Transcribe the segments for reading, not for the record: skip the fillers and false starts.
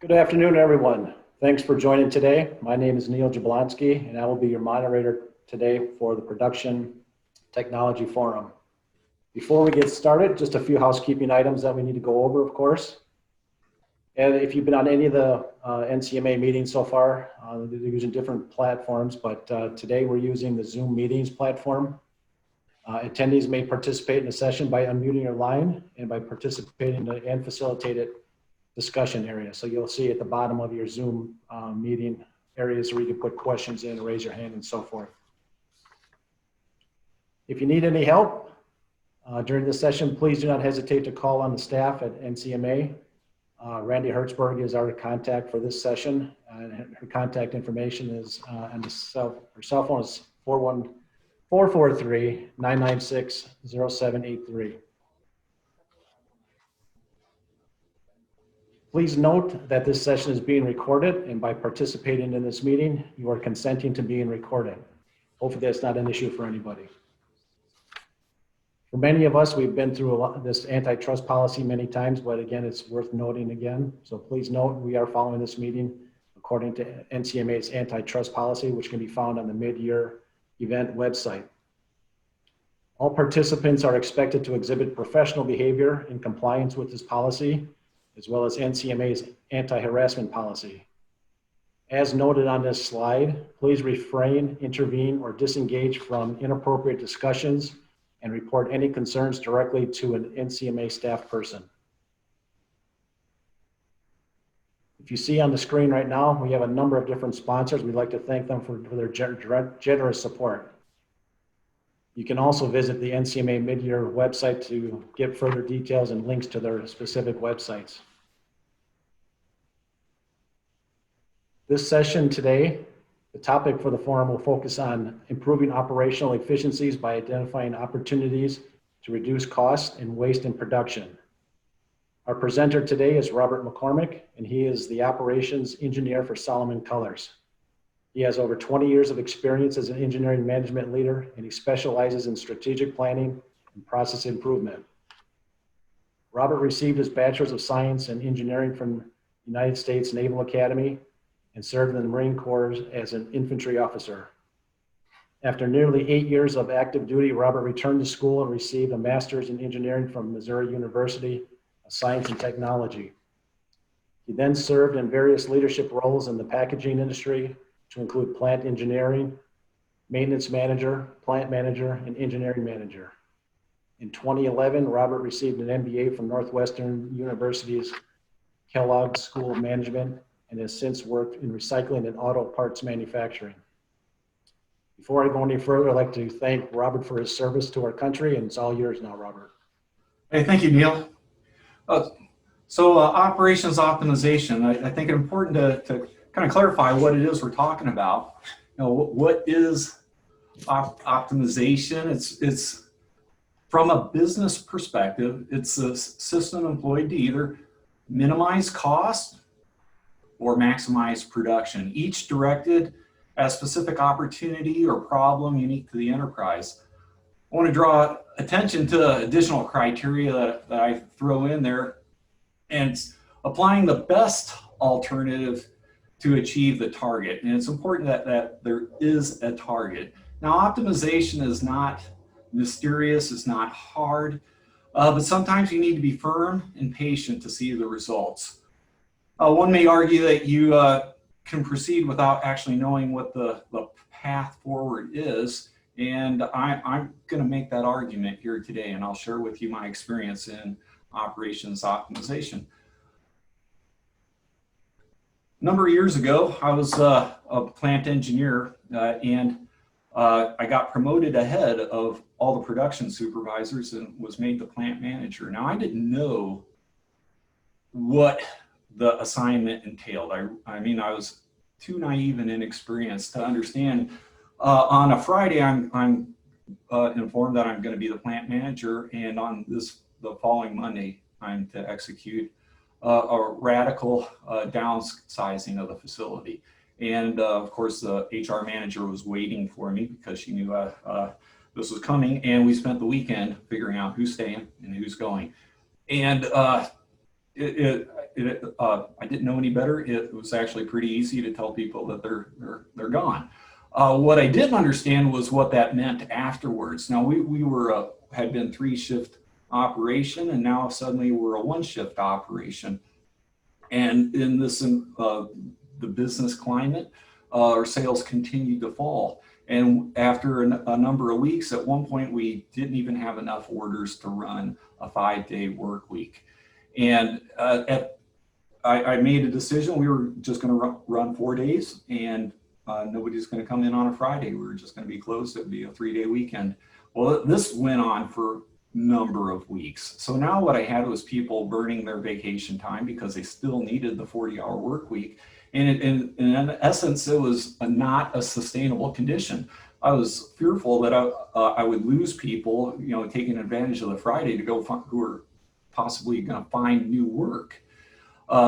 Good afternoon, everyone. Thanks for joining today. My name is Neil Jablonski, and I will be your moderator today for the Production Technology Forum. Before we get started, just a few housekeeping items that we need to go over, of course. And if you've been on any of the NCMA meetings so far, they're using different platforms, but today we're using the Zoom meetings platform. Attendees may participate in the session by unmuting your line and by participating in facilitated discussion area. So you'll see at the bottom of your Zoom meeting areas where you can put questions in, raise your hand, and so forth. If you need any help during this session, please do not hesitate to call on the staff at NCMA. Randy Hertzberg is our contact for this session, and her contact information is on her cell phone is 443-996-0783. Please note that this session is being recorded, and by participating in this meeting, you are consenting to being recorded. Hopefully that's not an issue for anybody. For many of us, we've been through this antitrust policy many times, but again, it's worth noting again. So please note we are following this meeting according to NCMA's antitrust policy, which can be found on the Midyear event website. All participants are expected to exhibit professional behavior in compliance with this policy, as well as NCMA's anti-harassment policy. As noted on this slide, please refrain, intervene, or disengage from inappropriate discussions and report any concerns directly to an NCMA staff person. If you see on the screen right now, we have a number of different sponsors. We'd like to thank them for their generous support. You can also visit the NCMA Midyear website to get further details and links to their specific websites. This session today, the topic for the forum will focus on improving operational efficiencies by identifying opportunities to reduce costs and waste in production. Our presenter today is Robert Mccormick, and he is the operations engineer for Solomon Colors. He has over 20 years of experience as an engineering management leader, and he specializes in strategic planning and process improvement. Robert received his Bachelor's of Science in Engineering from United States Naval Academy and served in the Marine Corps as an infantry officer. After nearly 8 years of active duty, Robert returned to school and received a Master's in Engineering from Missouri University of Science and Technology. He then served in various leadership roles in the packaging industry, to include plant engineering, maintenance manager, plant manager, and engineering manager. In 2011, Robert received an MBA from Northwestern University's Kellogg School of Management and has since worked in recycling and auto parts manufacturing. Before I go any further, I'd like to thank Robert for his service to our country, and it's all yours now, Robert. Hey, thank you, Neil. Operations optimization, I think it's important to kind of clarify what it is we're talking about. You know, what is optimization? It's from a business perspective, it's a system employed to either minimize cost or maximize production, each directed at a specific opportunity or problem unique to the enterprise. I want to draw attention to additional criteria that I throw in there, and it's applying the best alternative to achieve the target. And it's important that there is a target. Now, optimization is not mysterious, it's not hard, but sometimes you need to be firm and patient to see the results. One may argue that you can proceed without actually knowing what the path forward is. And I'm going to make that argument here today, and I'll share with you my experience in operations optimization. A number of years ago, I was a plant engineer, and I got promoted ahead of all the production supervisors and was made the plant manager. Now, I didn't know what the assignment entailed. I mean, I was too naive and inexperienced to understand. On a Friday, I'm informed that I'm going to be the plant manager, and on the following Monday, I'm to execute a radical downsizing of the facility. And of course, the HR manager was waiting for me because she knew this was coming, and we spent the weekend figuring out who's staying and who's going. And I didn't know any better. It was actually pretty easy to tell people that they're gone. What I didn't understand was what that meant afterwards. Now we were had been 3-shift operation, and now suddenly we're a 1-shift operation. And in this the business climate, our sales continued to fall. And after a number of weeks, at one point, we didn't even have enough orders to run a 5-day work week. And I made a decision. We were just going to run 4 days, and nobody's going to come in on a Friday. We were just going to be closed. It'd be a 3-day weekend. Well, this went on for a number of weeks. So now what I had was people burning their vacation time because they still needed the 40-hour work week. And in essence, it was not a sustainable condition. I was fearful that I would lose people, taking advantage of the Friday to go who were possibly going to find new work.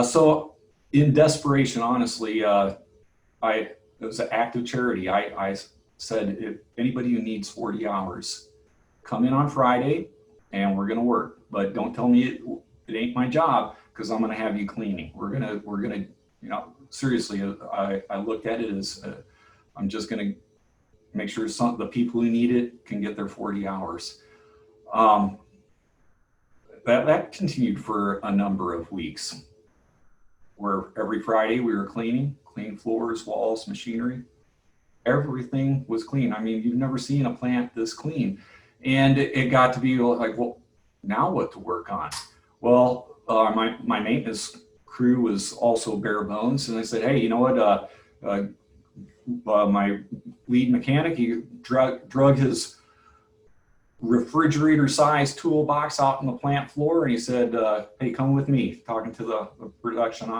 So in desperation, honestly, it was an act of charity. I said, if anybody who needs 40 hours, come in on Friday and we're going to work, but don't tell me it ain't my job, because I'm going to have you cleaning. We're going to, seriously, I looked at it as I'm just going to make sure the people who need it can get their 40 hours. That continued for a number of weeks, where every Friday we were clean floors, walls, machinery. Everything was clean. I mean, you've never seen a plant this clean. And it got to be like, well, now what to work on? Well, my maintenance crew was also bare bones, and I said, hey, you know what? My lead mechanic, he drug his refrigerator-sized toolbox out on the plant floor, and he said, hey, come with me, talking to the production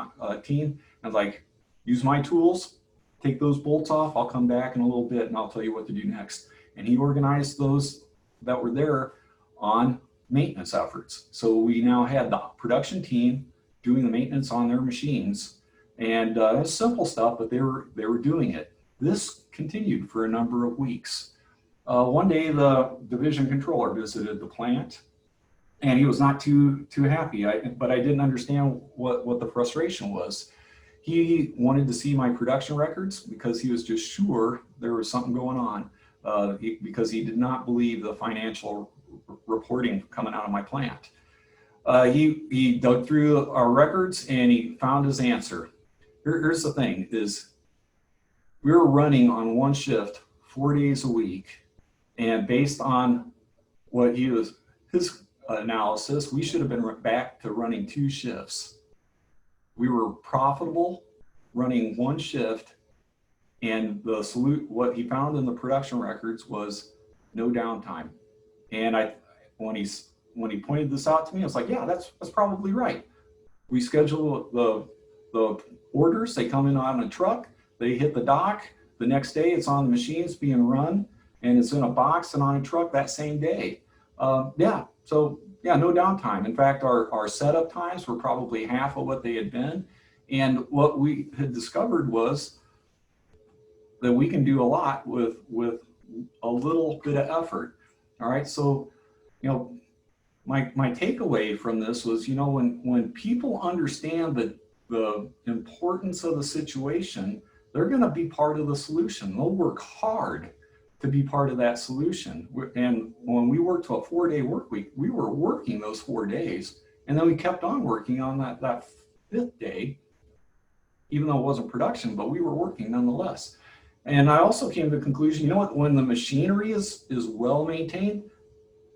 team. I was like, use my tools, take those bolts off, I'll come back in a little bit and I'll tell you what to do next. And he organized those that were there on maintenance efforts. So we now had the production team doing the maintenance on their machines, and it was simple stuff, but they were doing it. This continued for a number of weeks. One day, the division controller visited the plant, and he was not too happy. But I didn't understand what the frustration was. He wanted to see my production records because he was just sure there was something going on, because he did not believe the financial reporting coming out of my plant. He dug through our records and he found his answer. Here's the thing: is we were running on 1 shift 4 days a week. And based on what his analysis, we should have been back to running 2 shifts. We were profitable running 1 shift, and what he found in the production records was no downtime. And when he pointed this out to me, I was like, yeah, that's probably right. We schedule the orders, they come in on a truck, they hit the dock, the next day it's on the machines being run, and it's in a box and on a truck that same day. No downtime. In fact, our setup times were probably half of what they had been. And what we had discovered was that we can do a lot with a little bit of effort. All right, so my takeaway from this was, when people understand the importance of the situation, they're going to be part of the solution. They'll work hard to be part of that solution. And when we worked to a 4-day work week, we were working those 4 days, and then we kept on working on that 5th day, even though it wasn't production, but we were working nonetheless. And I also came to the conclusion, when the machinery is well maintained,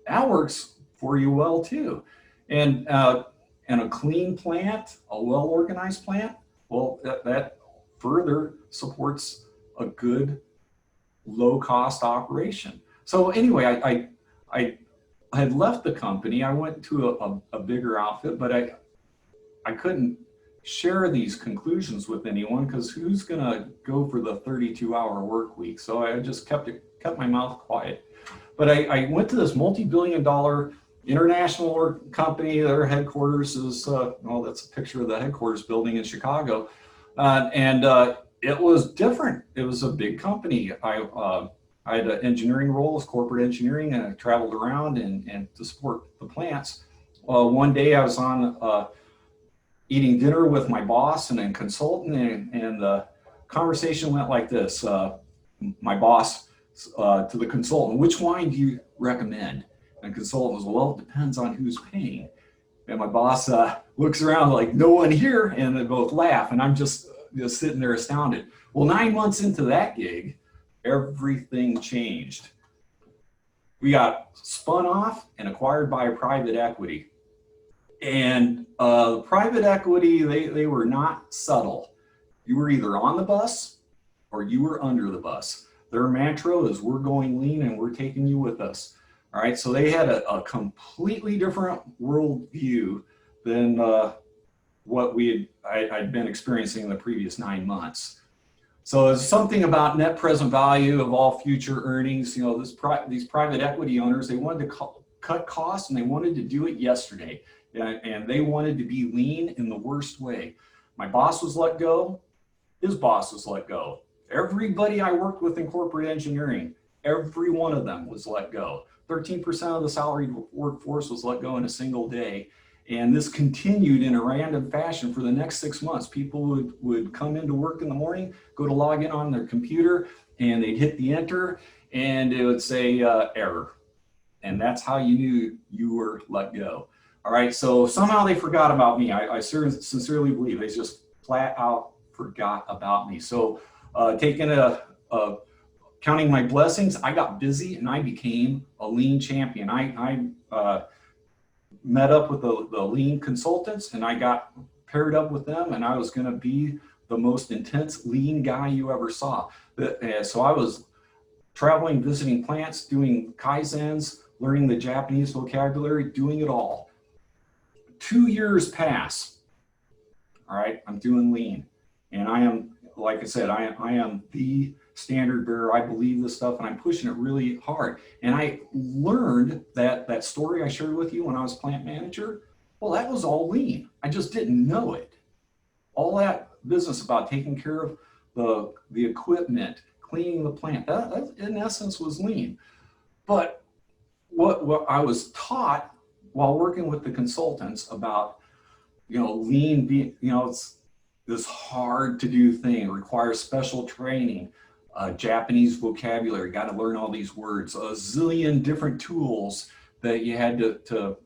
that works for you well too. And a clean plant, a well-organized plant, well, that further supports a good low-cost operation. So anyway, I had left the company. I went to a bigger outfit, but I couldn't share these conclusions with anyone, because who's going to go for the 32-hour work week? So I just kept my mouth quiet. But I went to this multi-billion-dollar international company. Their headquarters is, that's a picture of the headquarters building in Chicago. It was different. It was a big company. I had an engineering role as corporate engineering, and I traveled around and to support the plants. One day I was on eating dinner with my boss and a consultant, and the conversation went like this. My boss to the consultant, which wine do you recommend? And the consultant was, well, it depends on who's paying. And my boss looks around like, no one here, and they both laugh, and I'm just sitting there astounded. Well, 9 months into that gig, everything changed. We got spun off and acquired by a private equity. And private equity, they were not subtle. You were either on the bus or you were under the bus. Their mantra is, we're going lean and we're taking you with us. All right, so they had a completely different worldview than what I'd been experiencing in the previous 9 months. So it's something about net present value of all future earnings. You know, these private equity owners, they wanted to cut costs, and they wanted to do it yesterday. And they wanted to be lean in the worst way. My boss was let go. His boss was let go. Everybody I worked with in corporate engineering, every one of them was let go. 13% of the salaried workforce was let go in a single day. And this continued in a random fashion for the next 6 months. People would come into work in the morning, go to log in on their computer, and they'd hit the enter, and it would say error. And that's how you knew you were let go. All right, so somehow they forgot about me. I sincerely believe they just flat out forgot about me. So counting my blessings, I got busy and I became a lean champion. I met up with the lean consultants, and I got paired up with them, and I was going to be the most intense lean guy you ever saw. So I was traveling, visiting plants, doing kaizens, learning the Japanese vocabulary, doing it all. 2 years pass. All right, I'm doing lean, and I am, like I said, I am the standard bearer. I believe this stuff, and I'm pushing it really hard. And I learned that story I shared with you when I was plant manager. Well, that was all lean. I just didn't know it. All that business about taking care of the equipment, cleaning the plant, that in essence was lean. But what I was taught while working with the consultants about, lean being, it's this hard to do thing. It requires special training, Japanese vocabulary, got to learn all these words, a zillion different tools that you had to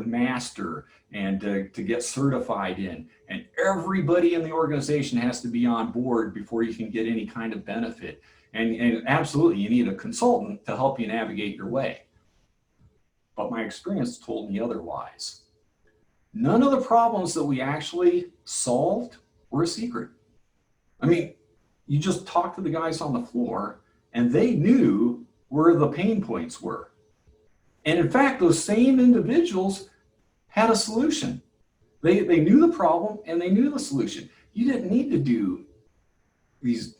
master and to get certified in. And everybody in the organization has to be on board before you can get any kind of benefit. And absolutely, you need a consultant to help you navigate your way. But my experience told me otherwise. None of the problems that we actually solved were a secret. I mean, you just talk to the guys on the floor, and they knew where the pain points were. And in fact, those same individuals had a solution. They knew the problem, and they knew the solution. You didn't need to do these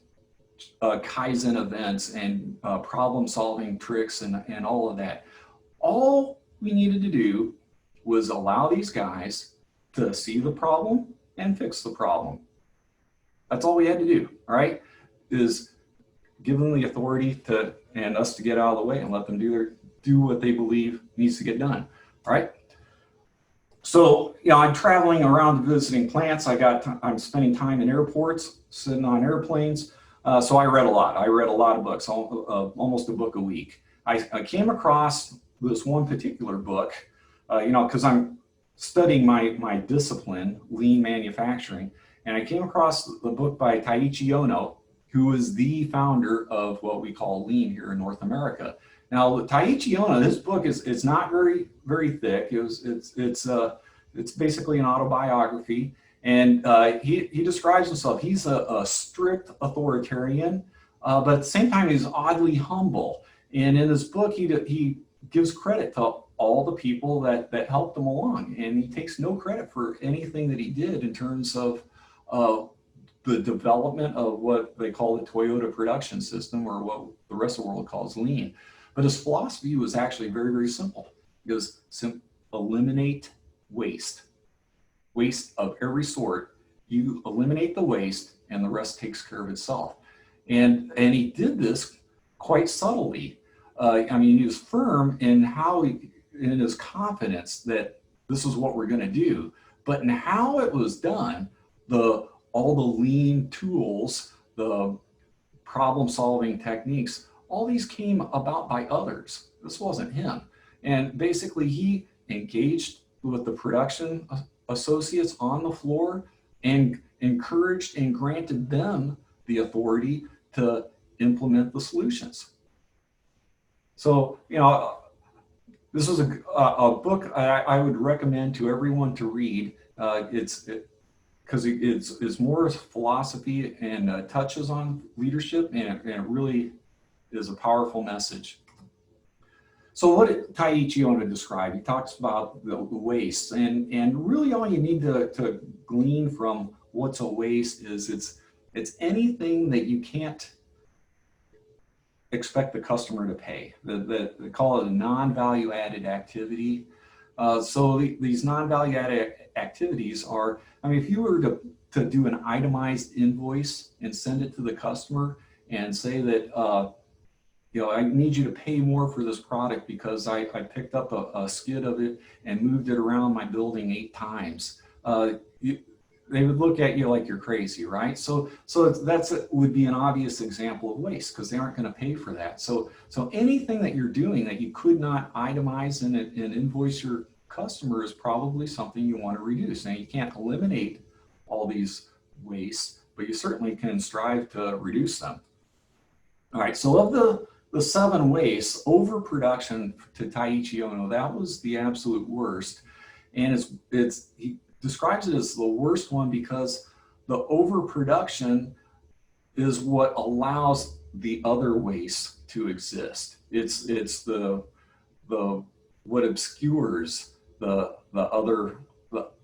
Kaizen events and problem-solving tricks and all of that. All we needed to do was allow these guys to see the problem and fix the problem. That's all we had to do, all right, is give them the authority and us to get out of the way and let them do what they believe needs to get done, all right? So, I'm traveling around visiting plants. I'm spending time in airports, sitting on airplanes. So I read a lot. I read a lot of books, almost a book a week. I came across this one particular book, because I'm studying my discipline, lean manufacturing, and I came across the book by Taiichi Ohno, who is the founder of what we call lean here in North America. Now, Taiichi Ohno, this book is not very, very thick. It's basically an autobiography, and he describes himself. He's a strict authoritarian, but at the same time, he's oddly humble. And in this book, he gives credit to all the people that helped him along, and he takes no credit for anything that he did in terms of the development of what they call the Toyota production system, or what the rest of the world calls lean. But his philosophy was actually very, very simple. It was eliminate waste of every sort. You eliminate the waste, and the rest takes care of itself. And he did this quite subtly. He was firm in in his confidence that this is what we're going to do, But in how it was done, all the lean tools, the problem solving techniques, all these came about by others. This wasn't him. And basically he engaged with the production associates on the floor and encouraged and granted them the authority to implement the solutions. So, this is a book I would recommend to everyone to read. Because it's more philosophy and touches on leadership, and it really is a powerful message. So what did Taiichi Ohno describe? He talks about the waste, and really all you need to glean from what's a waste is it's anything that you can't expect the customer to pay. They call it a non-value added activity. So these non-value added activities are, if you were to do an itemized invoice and send it to the customer and say that, I need you to pay more for this product because I picked up a skid of it and moved it around my building 8 times. They would look at you like you're crazy, right? So would be an obvious example of waste because they aren't going to pay for that. So anything that you're doing that you could not itemize and invoice your customer is probably something you want to reduce. Now you can't eliminate all these wastes, but you certainly can strive to reduce them. All right, so of the 7 wastes, overproduction to Taiichi Ohno, that was the absolute worst. And he describes it as the worst one because the overproduction is what allows the other waste to exist. It's what obscures the other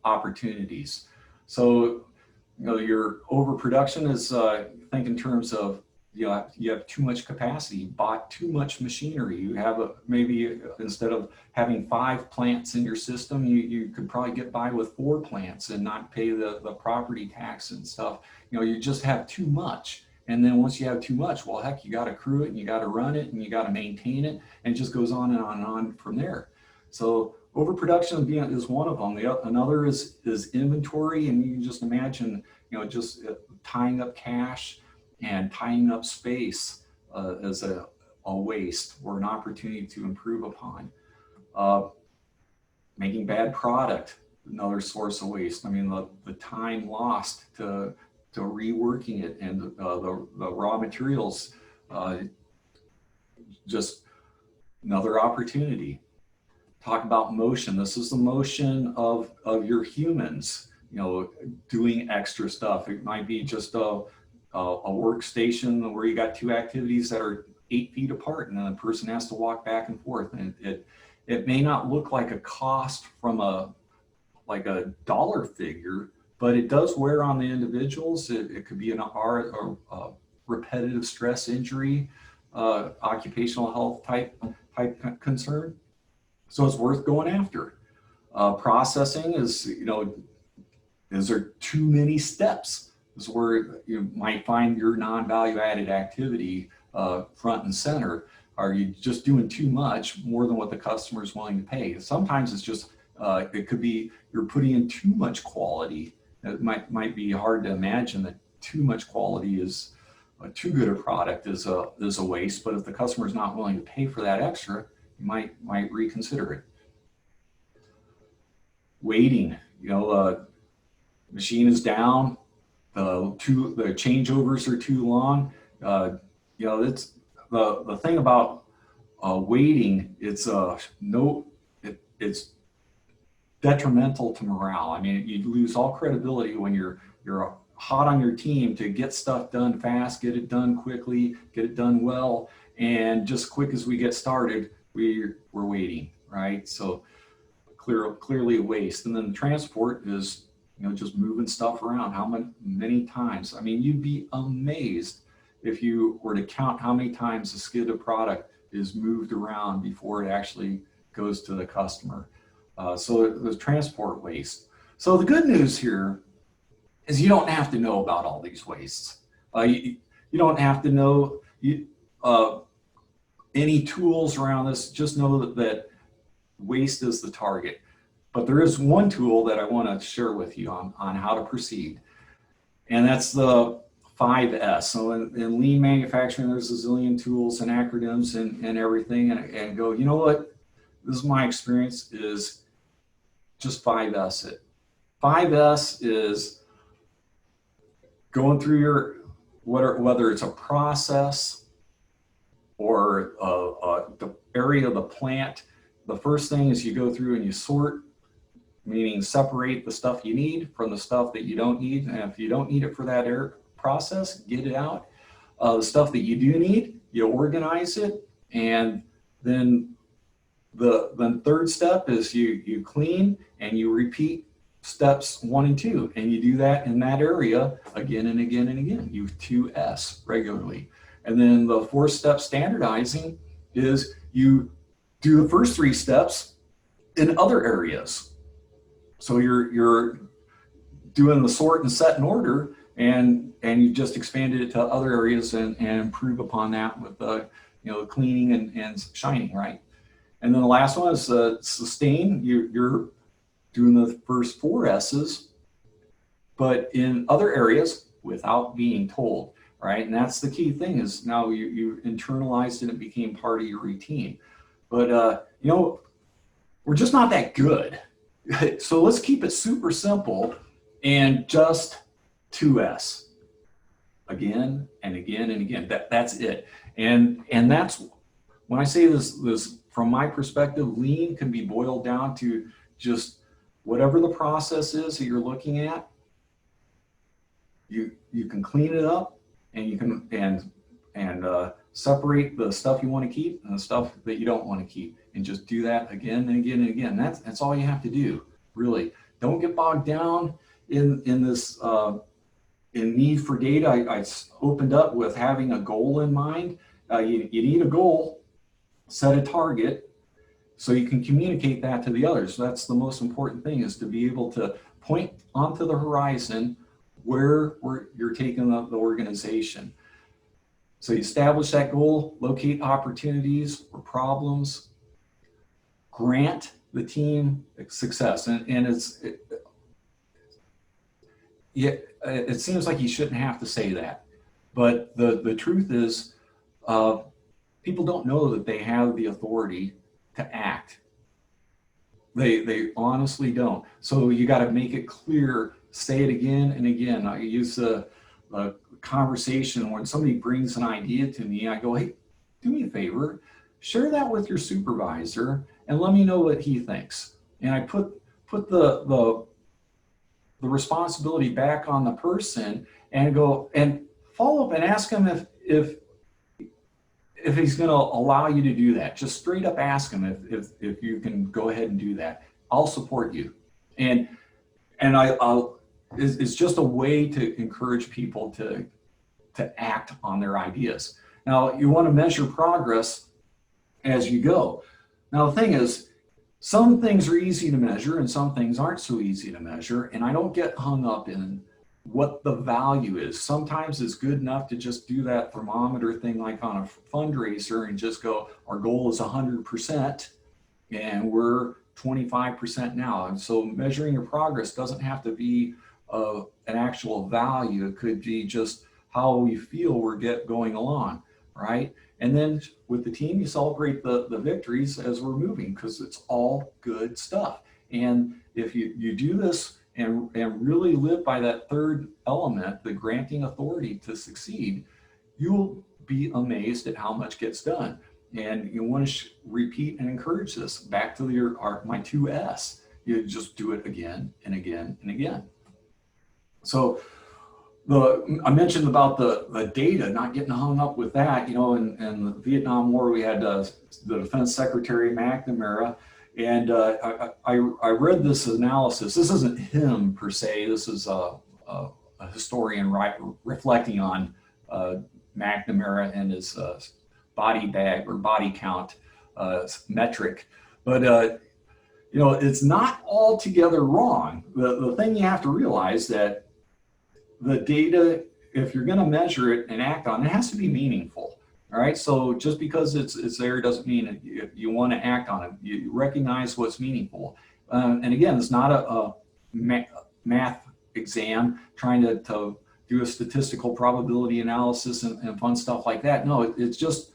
opportunities. So your overproduction is think in terms of you have too much capacity, you bought too much machinery. You have maybe instead of having 5 plants in your system, you could probably get by with 4 plants and not pay the property tax and stuff. You just have too much. And then once you have too much, well, heck, you got to crew it and you got to run it and you got to maintain it, and it just goes on and on and on from there. So overproduction is one of them. Another is inventory, and you can just imagine, just tying up cash and tying up space as a waste or an opportunity to improve upon. Making bad product, another source of waste. The time lost to reworking it and the raw materials, just another opportunity. Talk about motion. This is the motion of your humans, doing extra stuff. It might be just a workstation where you got 2 activities that are 8 feet apart, and then the person has to walk back and forth. And it may not look like a cost from a dollar figure, but it does wear on the individuals. It could be a repetitive stress injury, occupational health type concern. So it's worth going after. Processing is, is there too many steps? This is where you might find your non-value added activity front and center. Are you just doing too much, more than what the customer is willing to pay? Sometimes it's just, it could be you're putting in too much quality. It might be hard to imagine that too much quality is too good a product is a waste, but if the customer is not willing to pay for that extra, you might reconsider it. Waiting, machine is down, the changeovers are too long. It's the thing about waiting. It's it's detrimental to morale. You lose all credibility when you're hot on your team to get stuff done fast, get it done quickly, get it done well, and just quick as we get started, we're waiting, right? So clearly a waste. And then the transport is just moving stuff around. How many times? You'd be amazed if you were to count how many times a skid of product is moved around before it actually goes to the customer. So the transport waste. So the good news here is you don't have to know about all these wastes. You don't have to know any tools around this. Just know that waste is the target. But there is one tool that I want to share with you on how to proceed, and that's the 5S. So in lean manufacturing, there's a zillion tools and acronyms and everything, and go, you know what? This is my experience, is just 5S it. 5S is going through your, whether it's a process or the area of the plant. The first thing is you go through and you sort, meaning separate the stuff you need from the stuff that you don't need. And if you don't need it for that process, get it out. The stuff that you do need, you organize it. And then the third step is you clean and you repeat steps 1 and 2. And you do that in that area again and again and again. You 2S regularly. And then the 4th step, standardizing, is you do the first 3 steps in other areas. So you're doing the sort and set in order, and you just expanded it to other areas and improve upon that with the cleaning and shining, right? And then the last one is sustain. You're doing the first 4 S's, but in other areas without being told, right? And that's the key thing, is now you internalized it and it became part of your routine. But we're just not that good. So let's keep it super simple and just 2S again and again and again. That's it. And that's when I say this from my perspective, lean can be boiled down to just whatever the process is that you're looking at. You can clean it up, and you can separate the stuff you want to keep and the stuff that you don't want to keep, and just do that again and again and again. That's all you have to do, really. Don't get bogged down in this in need for data. I opened up with having a goal in mind. You need a goal, set a target, so you can communicate that to the others. That's the most important thing, is to be able to point onto the horizon where you're taking the organization. So you establish that goal, locate opportunities or problems, grant the team success. And it seems like you shouldn't have to say that, but the truth is, people don't know that they have the authority to act. They honestly don't. So you got to make it clear, say it again and again. I use a conversation when somebody brings an idea to me. I go, hey, do me a favor, share that with your supervisor and let me know what he thinks. And I put the responsibility back on the person and go and follow up and ask him if he's going to allow you to do that. Just straight up ask him if you can go ahead and do that. I'll support you. And it's just a way to encourage people to act on their ideas. Now, you want to measure progress as you go. Now, the thing is, some things are easy to measure and some things aren't so easy to measure. And I don't get hung up in what the value is. Sometimes it's good enough to just do that thermometer thing like on a fundraiser and just go, our goal is 100% and we're 25% now. And so measuring your progress doesn't have to be an actual value. It could be just how we feel we're going along, right? And then with the team, you celebrate the victories as we're moving, because it's all good stuff. And if you do this and really live by that third element, the granting authority to succeed, you'll be amazed at how much gets done. And you want to repeat and encourage this back to my 2S. You just do it again and again and again. So I mentioned about the data, not getting hung up with that. In the Vietnam War, we had the Defense Secretary McNamara, and I read this analysis. This isn't him per se. This is a historian reflecting on McNamara and his body bag or body count metric. But it's not altogether wrong. The thing you have to realize that the data, if you're going to measure it and act on it, has to be meaningful. All right. So just because it's there doesn't mean you want to act on it. You recognize what's meaningful. And again, it's not a math exam trying to do a statistical probability analysis and fun stuff like that. No, it's just,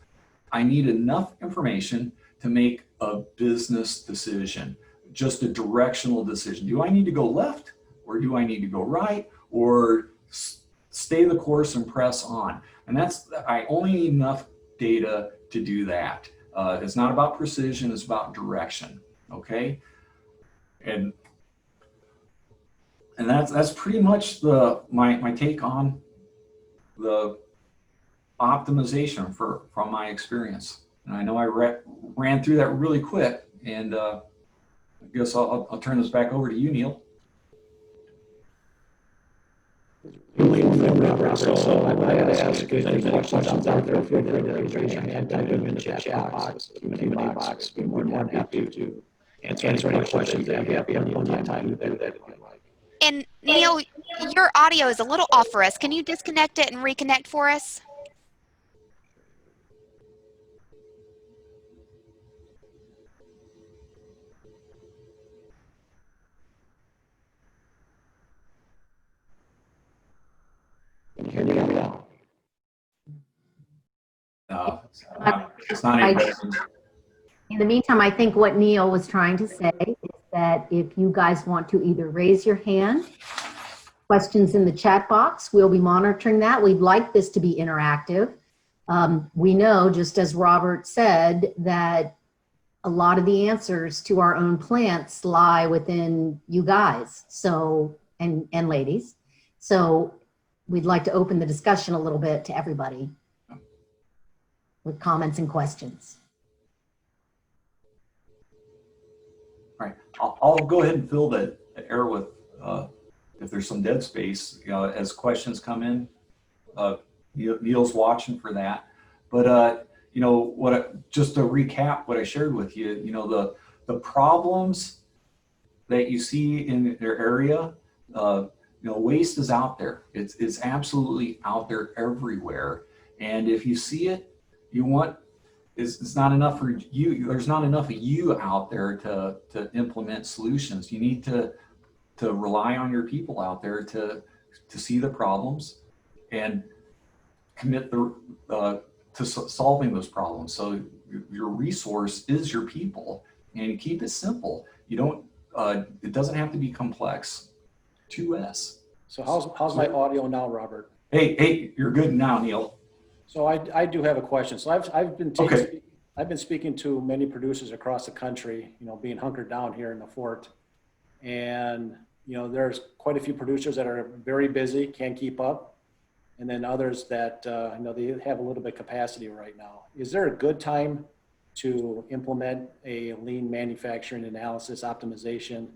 I need enough information to make a business decision, just a directional decision. Do I need to go left, or do I need to go right, or stay the course and press on? And I only need enough data to do that. It's not about precision, it's about direction, okay? And that's pretty much my take on the optimization from my experience. And I know I ran through that really quick, and I guess I'll turn this back over to you, Neil. So I had to ask if there's any questions out there. Feel free to raise your hand, type them in the chat box, Q&A box. We're more than happy to answer any questions that you have. Plenty of time to do that. And Neil, your audio is a little off for us. Can you disconnect it and reconnect for us? Can you hear me now? No, it's not any questions. In the meantime, I think what Neil was trying to say is that if you guys want to either raise your hand, questions in the chat box, we'll be monitoring that. We'd like this to be interactive. We know, just as Robert said, that a lot of the answers to our own plants lie within you guys, so and ladies. So we'd like to open the discussion a little bit to everybody with comments and questions. All right, I'll go ahead and fill the air with, if there's some dead space, as questions come in. Neil's watching for that. But, just to recap what I shared with you, the problems that you see in their area, waste is out there. It's absolutely out there everywhere. And if you see it, it's not enough for you. There's not enough of you out there to implement solutions. You need to rely on your people out there to see the problems and commit to solving those problems. So your resource is your people, and you keep it simple. You don't. It doesn't have to be complex. 2S. So how's my audio now, Robert? Hey, you're good now, Neil. So I do have a question. So I've been Okay. I've been speaking to many producers across the country, being hunkered down here in the fort, and there's quite a few producers that are very busy, can't keep up, and then others that they have a little bit of capacity right now. Is there a good time to implement a lean manufacturing analysis optimization?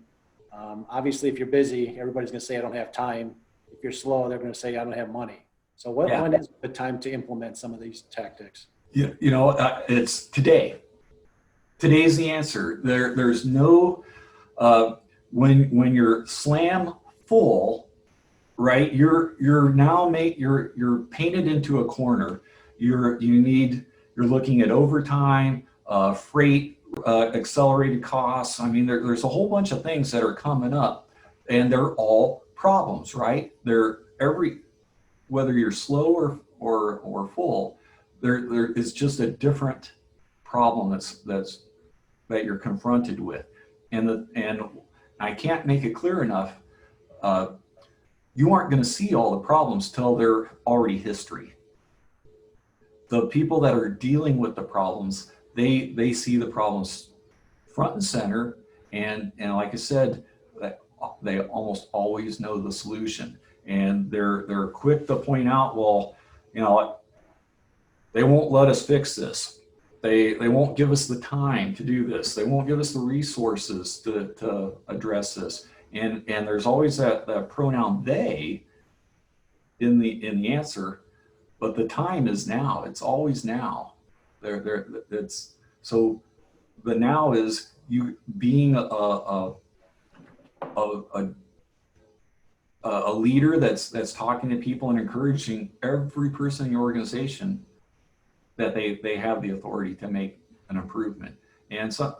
Obviously, if you're busy, everybody's going to say I don't have time. If you're slow, they're going to say I don't have money. So when is the time to implement some of these tactics? It's today. Today's the answer. There's no when you're slam full, right? You're painted into a corner. You're looking at overtime, freight, accelerated costs. I mean, there's a whole bunch of things that are coming up, and they're all problems, right? Whether you're slow or full, there is just a different problem that you're confronted with, and I can't make it clear enough. You aren't going to see all the problems till they're already history. The people that are dealing with the problems, they see the problems front and center, and like I said, they almost always know the solution. And they're quick to point out, well, they won't let us fix this. They won't give us the time to do this. They won't give us the resources to address this. And there's always that pronoun they in the answer, but the time is now. It's always now. So the now is you being a leader that's talking to people and encouraging every person in your organization that they have the authority to make an improvement. And so,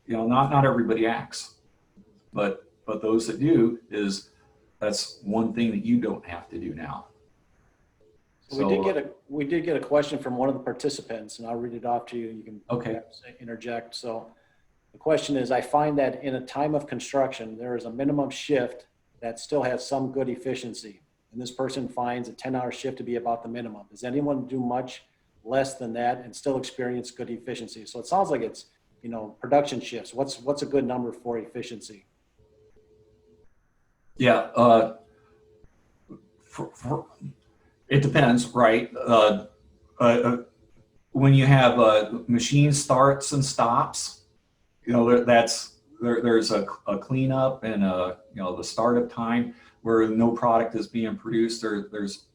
not everybody acts. but those that do, that's one thing that you don't have to do now. So we did get a question from one of the participants, and I'll read it off to you. You can Okay. perhaps interject. So the question is, I find that in a time of construction, there is a minimum shift that still has some good efficiency. And this person finds a 10-hour shift to be about the minimum. Does anyone do much less than that and still experience good efficiency? So it sounds like it's, production shifts. What's a good number for efficiency? Yeah, it depends, right? When you have machine starts and stops, there's a cleanup and the startup time where no product is being produced. There's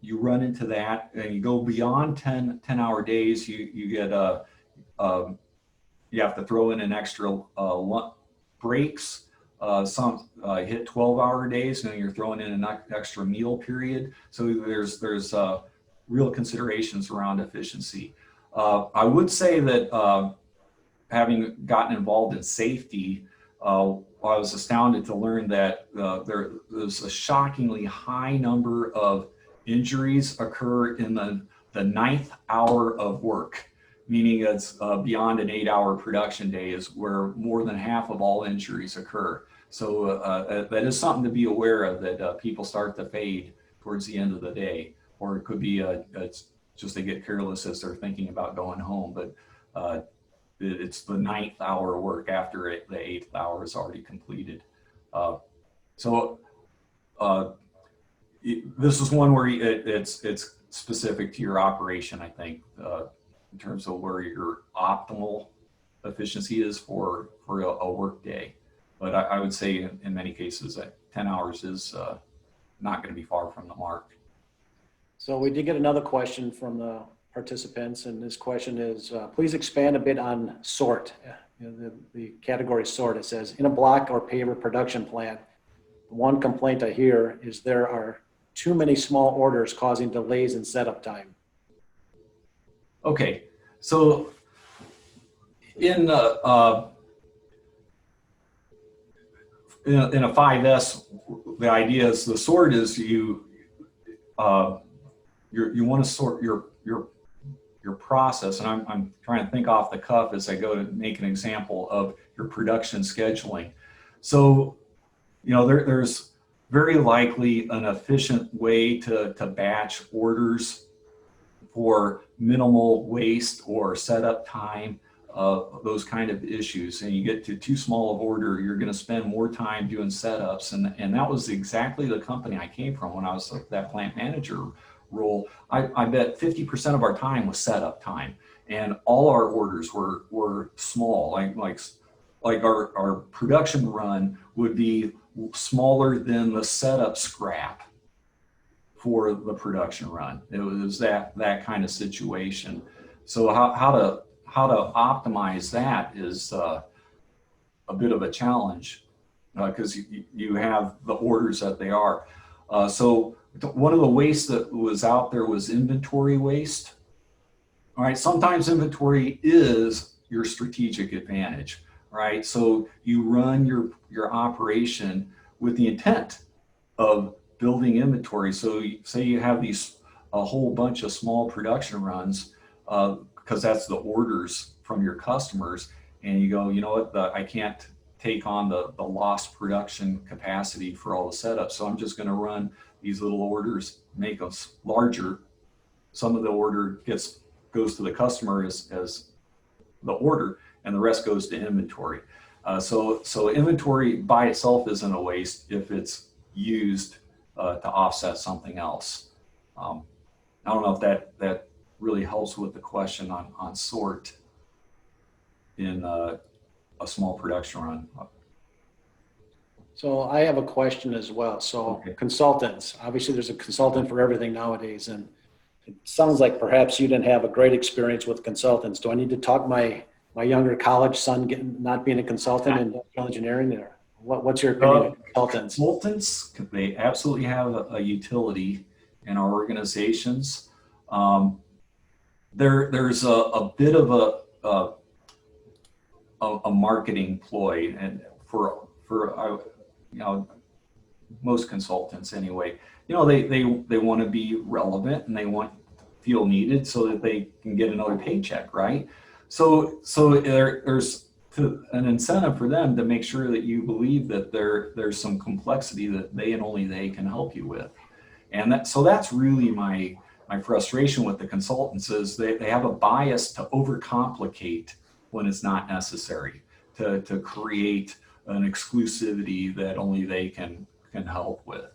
you run into that, and you go beyond 10-hour days. You get you have to throw in an extra breaks. Some hit 12-hour days, and you're throwing in an extra meal period. So there's real considerations around efficiency. I would say that having gotten involved in safety, I was astounded to learn that there's a shockingly high number of injuries occur in the ninth hour of work, meaning it's beyond an 8-hour production day is where more than half of all injuries occur. So that is something to be aware of, that people start to fade towards the end of the day, or it could be it's just they get careless as they're thinking about going home. But it's the ninth hour of work after the 8th hour is already completed. So this is one where it's specific to your operation, I think, in terms of where your optimal efficiency is for a work day. But I would say in many cases that 10 hours is not going to be far from the mark. So we did get another question from the participants, and this question is, please expand a bit on sort. The category sort. It says, in a block or paver production plant, one complaint I hear is there are too many small orders causing delays in setup time. Okay, so in a 5S, the idea is the sort is you want to sort your process, and I'm trying to think off the cuff as I go to make an example of your production scheduling. So, there's very likely an efficient way to batch orders for minimal waste or setup time, those kind of issues. And you get to too small of order, you're going to spend more time doing setups. And that was exactly the company I came from when I was that plant manager role. I bet 50% of our time was setup time, and all our orders were small. Like our production run would be smaller than the setup scrap for the production run. It was that kind of situation. So how to optimize that is a bit of a challenge because you have the orders that they are. So one of the wastes that was out there was inventory waste. All right, sometimes inventory is your strategic advantage, right? So you run your operation with the intent of building inventory. So say you have a whole bunch of small production runs, because that's the orders from your customers, and you go, you know what, I can't take on the lost production capacity for all the setups, so I'm just going to run these little orders, make them larger. Some of the order goes to the customer as the order, and the rest goes to inventory. So inventory by itself isn't a waste if it's used to offset something else. I don't know if that really helps with the question on sort in a small production run. So I have a question as well. So Okay. Consultants, obviously there's a consultant for everything nowadays, and it sounds like perhaps you didn't have a great experience with consultants. Do I need to talk my younger college son not being a consultant in industrial engineering, or what's your opinion of consultants? Consultants, they absolutely have a utility in our organizations. There's a bit of a marketing ploy and you know, most consultants anyway, you know, they want to be relevant and they want to feel needed so that they can get another paycheck, right? So there's an incentive for them to make sure that you believe that there's some complexity that they and only they can help you with. And so that's really my frustration with the consultants is they have a bias to overcomplicate when it's not necessary, to create an exclusivity that only they can help with.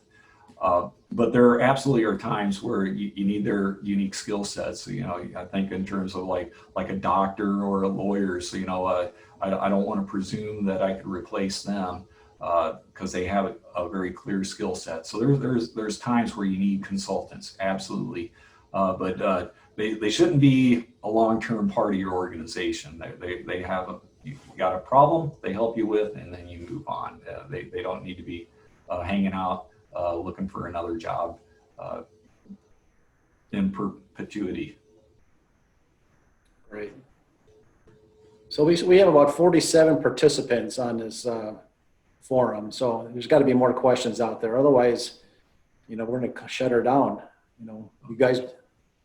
But there absolutely are times where you need their unique skill sets. You know, I think in terms of like a doctor or a lawyer. So, you know, I don't want to presume that I could replace them because they have a very clear skill set. So there's times where you need consultants, absolutely. But they shouldn't be a long-term part of your organization. They have you got a problem they help you with, and then you move on. They don't need to be hanging out looking for another job in perpetuity. Great. So we have about 47 participants on this forum. So there's got to be more questions out there. Otherwise, you know, we're going to shut her down. You know, you guys,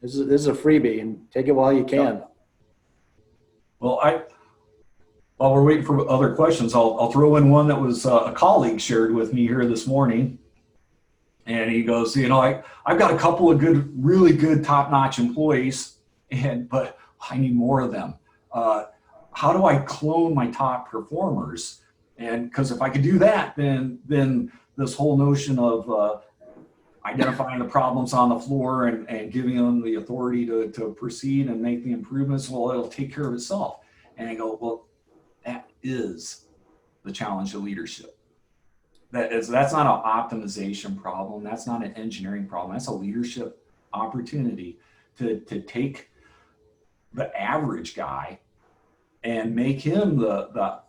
this is a freebie, and take it while you can. Well, while we're waiting for other questions, I'll throw in one that was a colleague shared with me here this morning. And he goes, you know, I've got a couple of really good top-notch employees, but I need more of them. How do I clone my top performers? And because if I could do that, then this whole notion of identifying the problems on the floor and giving them the authority to proceed and make the improvements, well, it'll take care of itself. And I go, well, that is the challenge of leadership. That's not an optimization problem. That's not an engineering problem. That's a leadership opportunity to take the average guy and make him the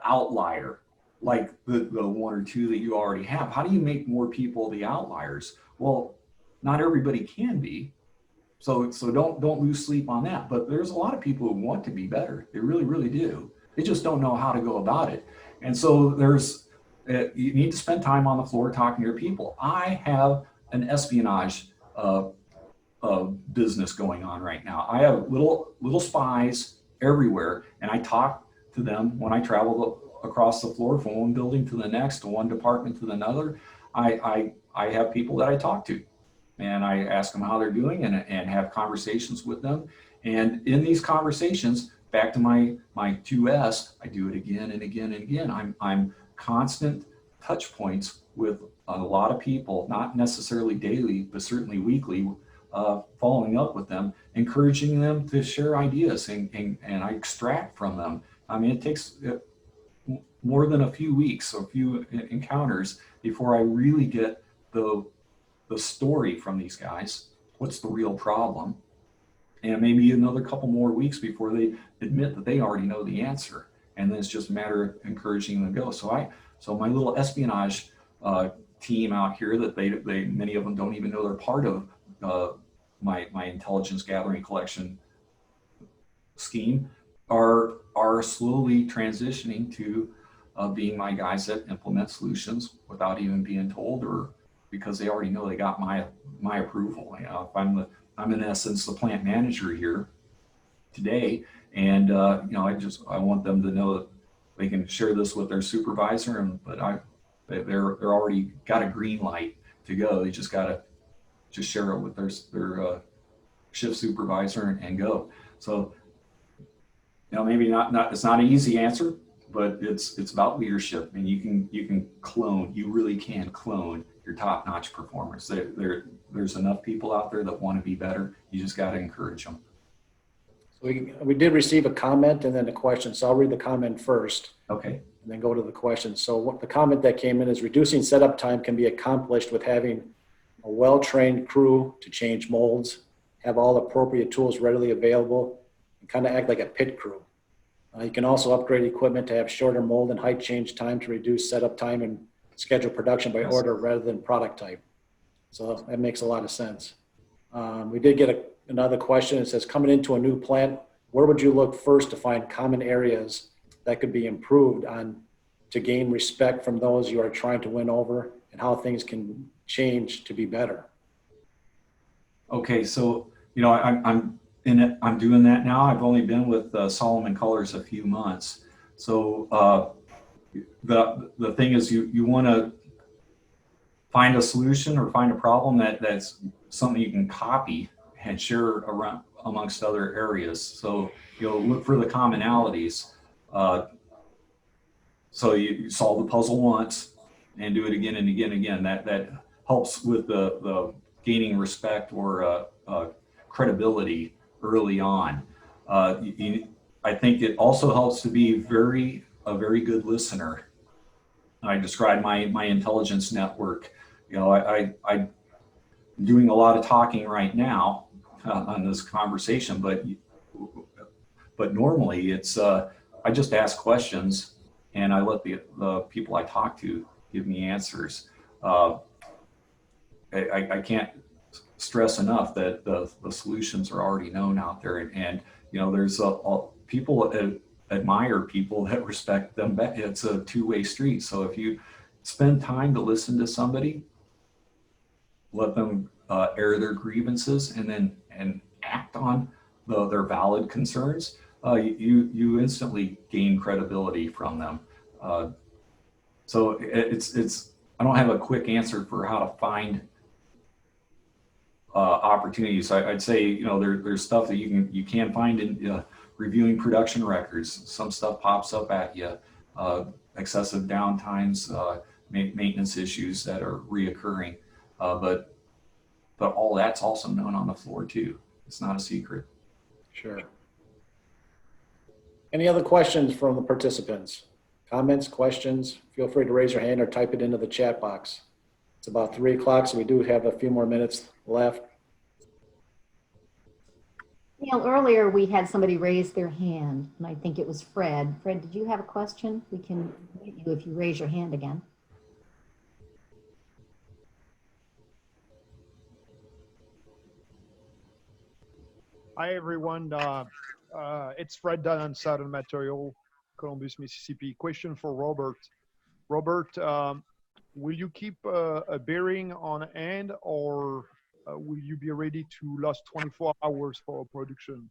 outlier, like the one or two that you already have. How do you make more people the outliers? Well, not everybody can be. So don't lose sleep on that. But there's a lot of people who want to be better. They really, really do. They just don't know how to go about it. And so you need to spend time on the floor talking to your people. I have an espionage business going on right now. I have little spies everywhere, and I talk to them when I travel across the floor from one building to the next, to one department to another. I have people that I talk to, and I ask them how they're doing and have conversations with them. And in these conversations, back to my 2S, I do it again and again and again. I'm constant touch points with a lot of people, not necessarily daily, but certainly weekly, following up with them, encouraging them to share ideas, and I extract from them. I mean, it takes more than a few weeks or a few encounters before I really get the story from these guys. What's the real problem? And maybe another couple more weeks before they admit that they already know the answer. And then it's just a matter of encouraging them to go. So my little espionage team out here that they many of them don't even know they're part of my intelligence gathering collection scheme are slowly transitioning to being my guys that implement solutions without even being told, or because they already know they got my approval. You know, if I'm in essence the plant manager here today, and you know, I want them to know that they can share this with their supervisor, but they're already got a green light to go. They just gotta share it with their shift supervisor and go. So, you know, maybe not it's not an easy answer, but it's about leadership, and you really can clone your top-notch performers. There's enough people out there that want to be better. You just got to encourage them. So we did receive a comment and then a question. So I'll read the comment first. Okay. And then go to the question. So what the comment that came in is, reducing setup time can be accomplished with having a well-trained crew to change molds, have all appropriate tools readily available, and kind of act like a pit crew. You can also upgrade equipment to have shorter mold and height change time to reduce setup time and schedule production by order rather than product type. So that makes a lot of sense. We did get another question. It says, coming into a new plant, where would you look first to find common areas that could be improved on to gain respect from those you are trying to win over, and how things can change to be better? Okay, so I'm in it. I'm doing that now. I've only been with Solomon Colors a few months. So the thing is, you want to find a solution or find a problem that's something you can copy and share around amongst other areas. So you'll look for the commonalities. So you solve the puzzle once and do it again and again and again. That helps with the gaining respect or credibility early on. I think it also helps to be a very good listener. I describe my intelligence network. I'm doing a lot of talking right now on this conversation, but normally it's I just ask questions and I let the people I talk to give me answers. I can't stress enough that the solutions are already known out there, and there's people admire people that respect them. It's a two-way street. So if you spend time to listen to somebody, let them air their grievances, and act on their valid concerns, you instantly gain credibility from them. So it's I don't have a quick answer for how to find opportunities. I'd say there's stuff that you can find in reviewing production records. Some stuff pops up at you, excessive downtimes, maintenance issues that are reoccurring, but all that's also known on the floor too. It's not a secret. Sure. Any other questions from the participants? Comments, questions? Feel free to raise your hand or type it into the chat box. It's about 3 o'clock, so we do have a few more minutes left. Neil, earlier we had somebody raise their hand, and I think it was Fred. Fred, did you have a question? We can mute you if you raise your hand again. Hi, everyone. It's Fred Dunn on Southern Material, Columbus, Mississippi. Question for Robert. Robert, will you keep a bearing on hand, or will you be ready to last 24 hours for production?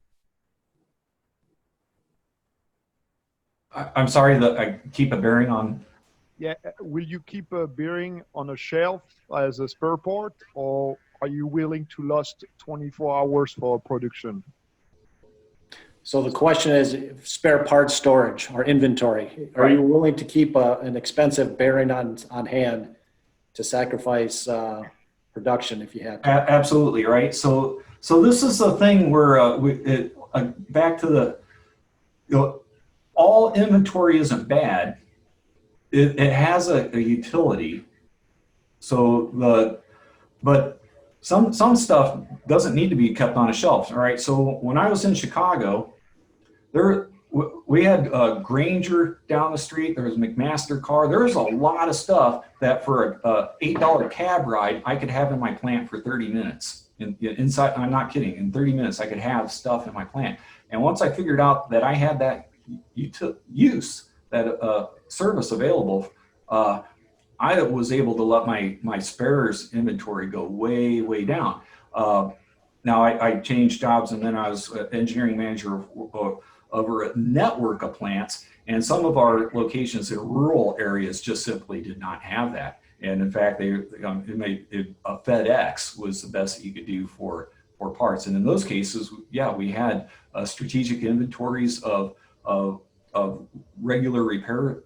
I'm sorry that I keep a bearing on. Yeah, will you keep a bearing on a shelf as a spare part, or are you willing to last 24 hours for production? So the question is spare parts storage or inventory. Are you willing to keep an expensive bearing on hand to sacrifice production if you have to? Absolutely, right. So this is the thing where back to all inventory isn't bad. It has a utility. But some stuff doesn't need to be kept on a shelf. All right. So when I was in Chicago, we had Granger down the street. There was McMaster car. There's a lot of stuff that for a $8 cab ride, I could have in my plant for 30 minutes. Inside, I'm not kidding. In 30 minutes, I could have stuff in my plant. And once I figured out that I had that service available, I was able to let my spares inventory go way down. Now I changed jobs, and then I was engineering manager over a network of plants, and some of our locations in rural areas just simply did not have that. And in fact, a FedEx was the best that you could do for parts. And in those cases, yeah, we had strategic inventories of regular repair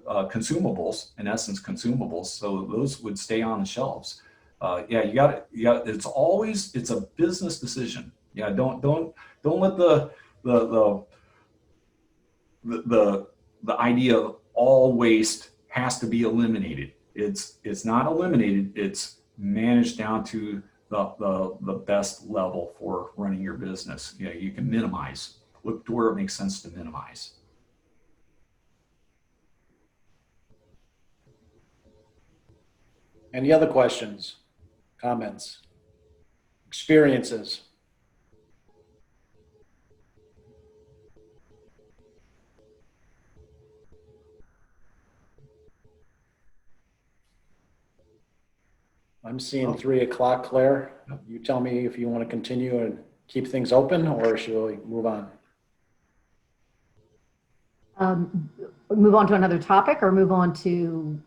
consumables, in essence consumables, so those would stay on the shelves. Yeah, you got it's a business decision. Yeah, don't let the idea of all waste has to be eliminated. It's not eliminated, it's managed down to the best level for running your business. You know, you can minimize, look to where it makes sense to minimize. Any other questions, comments, experiences? I'm seeing 3 o'clock, Claire. You tell me if you want to continue and keep things open, or should we move on? Move on to another topic or move on to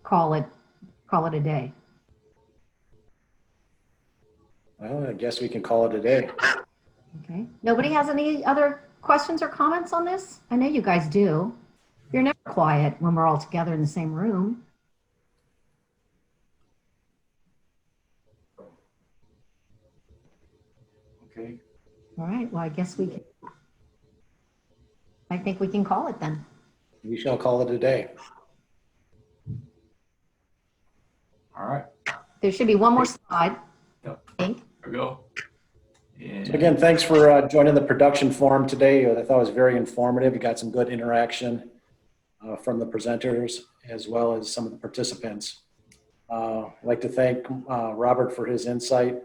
call it a day? Well, I guess we can call it a day. Okay. Nobody has any other questions or comments on this? I know you guys do. You're never quiet when we're all together in the same room. Okay. All right. Well, I think we can call it then. We shall call it a day. All right. There should be one more slide. Yep. I think. There we go. So again, thanks for joining the production forum today. I thought it was very informative. You got some good interaction from the presenters as well as some of the participants. I'd like to thank Robert for his insight.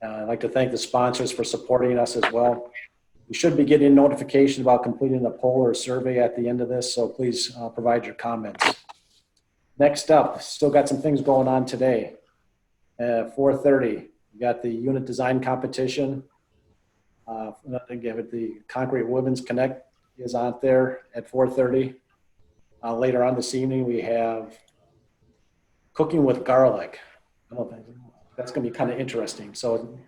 I'd like to thank the sponsors for supporting us as well. You should be getting notification about completing the poll or survey at the end of this, so please provide your comments. Next up, still got some things going on today. 4:30, we got the unit design competition. Again, with the Concrete Women's Connect is out there at 4:30. Later on this evening, we have cooking with garlic. I don't think that's going to be kind of interesting. So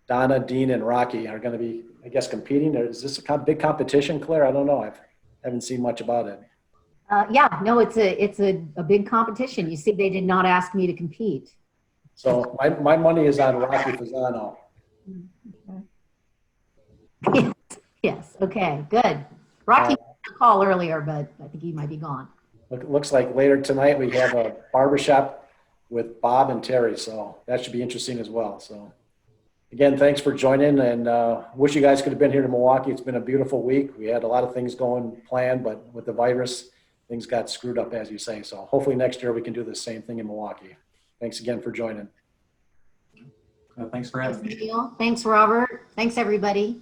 Donna, Dean, and Rocky are going to be, I guess, competing. Is this a big competition, Claire? I don't know. I haven't seen much about it. Yeah, no, it's a big competition. You see, they did not ask me to compete. So my money is on Rocky Fasano. Yes. Okay. Good. Rocky made a call earlier, but I think he might be gone. Looks like later tonight we have a barbershop with Bob and Terry, so that should be interesting as well. So again, thanks for joining, and wish you guys could have been here to Milwaukee. It's been a beautiful week. We had a lot of things going planned, but with the virus, things got screwed up, as you say. So hopefully next year we can do the same thing in Milwaukee. Thanks again for joining. Thanks for having me. Thanks, Neil. Thanks, Robert. Thanks, everybody.